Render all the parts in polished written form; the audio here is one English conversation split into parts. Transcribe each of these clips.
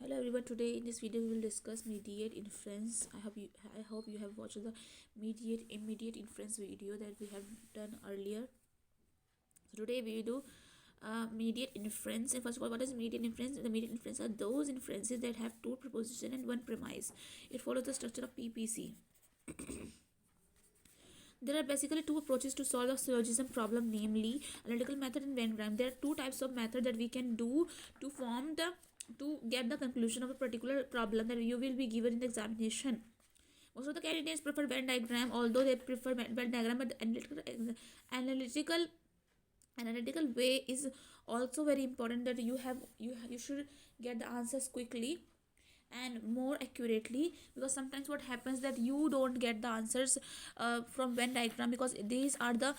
Hello everyone. Today in this video we will discuss mediate inference. I hope you have watched the mediate inference video that we have done earlier. So today we will do mediate inference. And first of all, what is mediate inference? The mediate inference are those inferences that have two proposition and one premise. It follows the structure of PPC. There are basically two approaches to solve the syllogism problem, namely analytical method and Venn diagram. There are two types of method that we can do to get the conclusion of a particular problem that you will be given in the examination. Most of the candidates prefer Venn diagram, although they prefer Venn diagram, but the analytical way is also very important, that you should get the answers quickly and more accurately, because sometimes what happens that you don't get the answers from Venn diagram, because these are the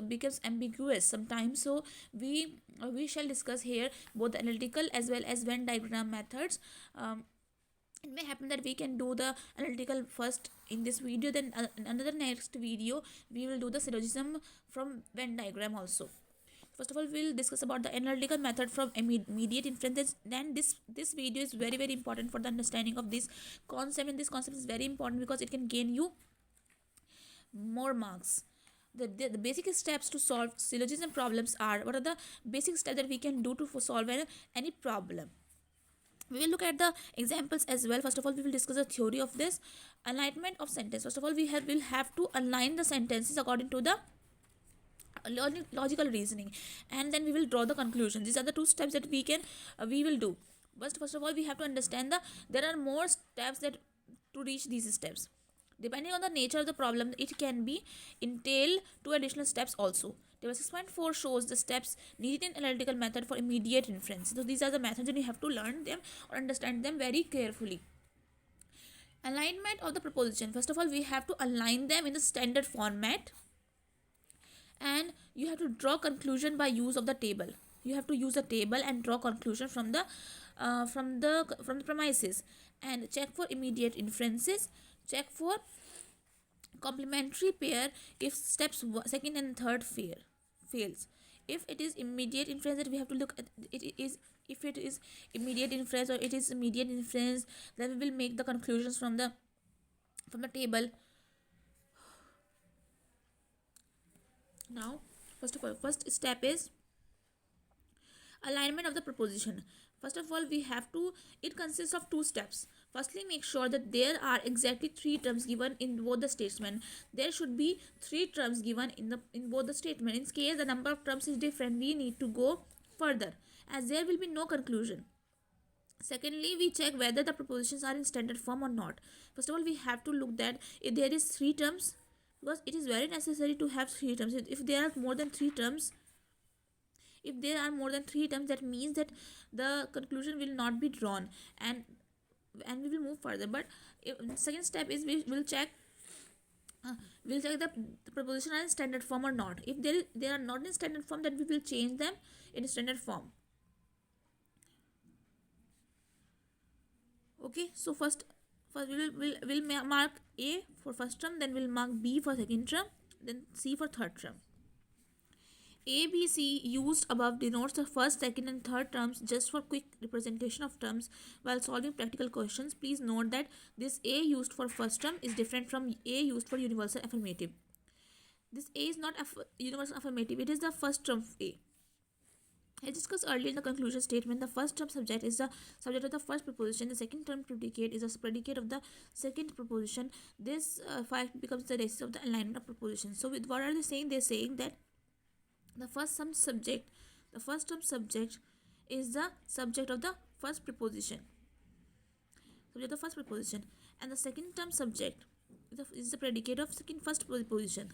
becomes ambiguous sometimes. So we shall discuss here both the analytical as well as Venn diagram methods. It may happen that we can do the analytical first in this video, then another next video we will do the syllogism from Venn diagram also. First of all, we'll discuss about the analytical method from immediate inference. Then this video is very important for the understanding of this concept, and this concept is very important because it can gain you more marks. The basic steps to solve syllogism problems are, what are the basic steps that we can do to solve any problem. We will look at the examples as well. First of all, we will discuss the theory of this alignment of sentence. First of all, will have to align the sentences according to the logical reasoning, and then we will draw the conclusion. These are the two steps that we will do. But first of all, we have to understand there are more steps that to reach these steps. Depending on the nature of the problem, it can be entail two additional steps also. Table 6.4 shows the steps needed in analytical method for immediate inference. So these are the methods, and you have to learn them or understand them very carefully. Alignment of the proposition. First of all, we have to align them in the standard format, and you have to draw conclusion by use of the table. You have to use a table and draw conclusion from the premises, and check for immediate inferences. Check for complementary pair if steps second and third fails. If it is immediate inference, that we have to look at it is, if it is immediate inference or it is immediate inference, then we will make the conclusions from the table. Now, first of all, first step is alignment of the proposition. First of all, it consists of two steps. Firstly, make sure that there are exactly three terms given in both the statement. There should be three terms given in both the statement. In case the number of terms is different, we need to go further, as there will be no conclusion. Secondly, we check whether the propositions are in standard form or not. First of all, we have to look that if there is three terms, because it is very necessary to have three terms. If there are more than three terms, that means that the conclusion will not be drawn, and we will move further. But second step is we will check the proposition are in standard form or not. If they are not in standard form, then we will change them in standard form. Okay, so first we'll mark A for first term, then we'll mark B for second term, then C for third term. A, B, C used above denotes the first, second and third terms just for quick representation of terms while solving practical questions. Please note that this A used for first term is different from A used for universal affirmative. This A is not universal affirmative, it is the first term of A. As discussed earlier in the conclusion statement, the first term subject is the subject of the first proposition. The second term predicate is the predicate of the second proposition. This fact becomes the basis of the alignment of proposition. So with what are they saying? They're saying that the first term subject is the subject of the first proposition. And the second term subject is the predicate of first proposition.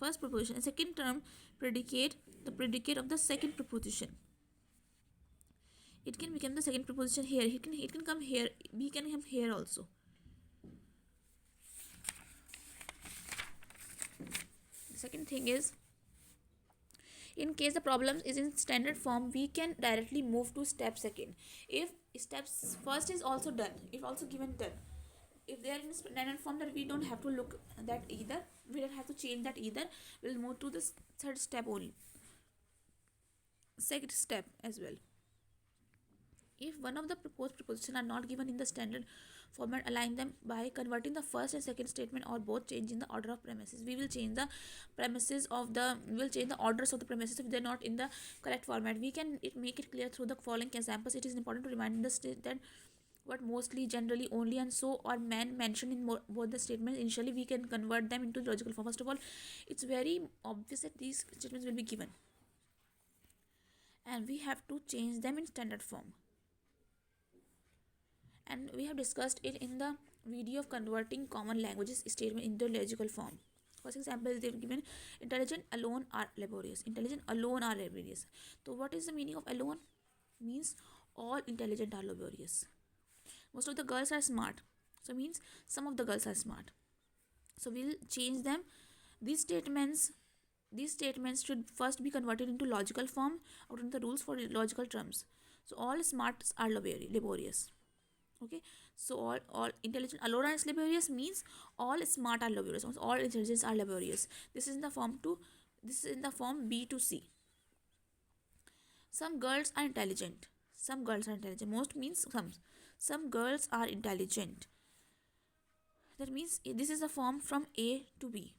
First proposition and second term predicate, the predicate of the second proposition. It can become the second proposition here. It can come here. We can come here also. The second thing is, in case the problem is in standard form, we can directly move to step second. If steps first is also done, if also given done, if they are in standard form, that we don't have to look that either, we don't have to change that either. We'll move to the third step only. second step as well. If one of the proposed prepositions are not given in the standard format, align them by converting the first and second statement or both, changing the order of premises. We will change the orders of the premises if they're not in the correct format. We can make it clear through the following examples. It is important to remind the state that what mostly, generally, only, and so or man mentioned in both the statements. Initially, we can convert them into logical form. First of all, it's very obvious that these statements will be given, and we have to change them in standard form. And we have discussed it in the video of converting common languages statement into logical form. First example, they've given intelligent alone are laborious. Intelligent alone are laborious. So what is the meaning of alone? Means all intelligent are laborious. Most of the girls are smart. So means some of the girls are smart. So we'll change them. These statements should first be converted into logical form according to the rules for logical terms. So all smarts are laborious. Okay, so all intelligent alone are laborious means all smart are laborious, all intelligence are laborious. This is in the form B to C. Some girls are intelligent. Most means some girls are intelligent. That means this is the form from A to B.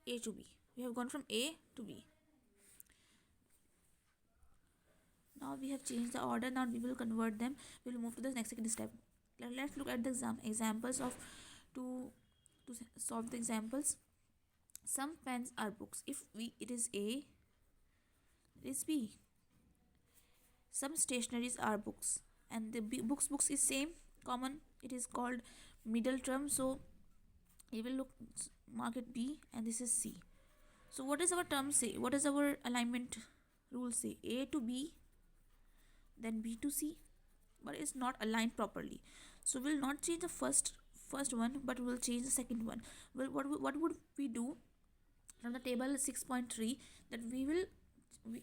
We have gone from A to B. Now we have changed the order. Now we will convert them. We will move to the next second step. Let's look at the examples of to solve the examples. Some pens are books. If it is A, it is B. Some stationaries are books, and the books is same common. It is called middle term. So we will mark it B, and this is C. So what does our term say? What does our alignment rule say? A to B, then B to C, but it's not aligned properly. So we'll not change the first one, but we'll change the second one. Well, what would we do from the table 6.3, that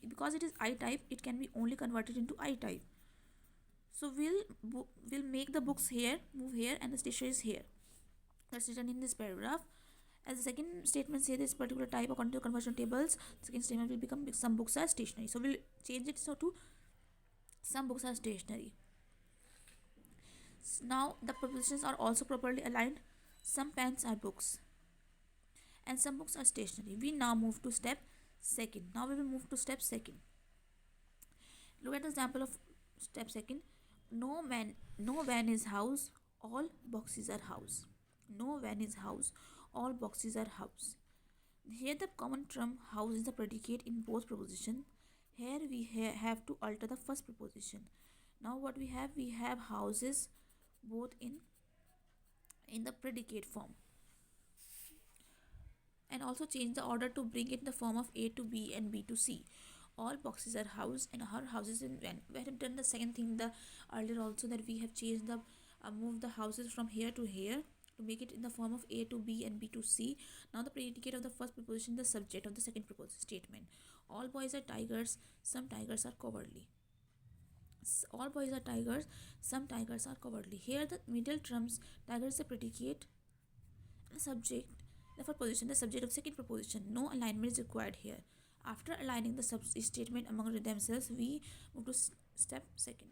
because it is I type, it can be only converted into I type. So we'll make the books here, move here, and the stationery is here. That's written in this paragraph. As the second statement says this particular type according to conversion tables, the second statement will become some books are stationery. So we'll change it to some books are stationery. Now the prepositions are also properly aligned. Some pens are books, and some books are stationery. We now move to step second. Now we will move to step second. Look at the example of step second. No van is house, all boxes are house. No van is house, all boxes are house. Here the common term house is the predicate in both prepositions. Here we have to alter the first preposition. Now what we have houses both in the predicate form, and also change the order to bring it in the form of A to B and B to C. All boxes are house, and our houses in van. We have done the second thing the earlier also, that we have changed the moved the houses from here to here to make it in the form of A to B and B to C. Now the predicate of the first preposition, the subject of the second statement. All boys are tigers, some tigers are cowardly. All boys are tigers, some tigers are cowardly. Here the middle terms, tiger is the predicate, the subject, the first position, the subject of second proposition. No alignment is required here. After aligning the statement among themselves, we move to step second.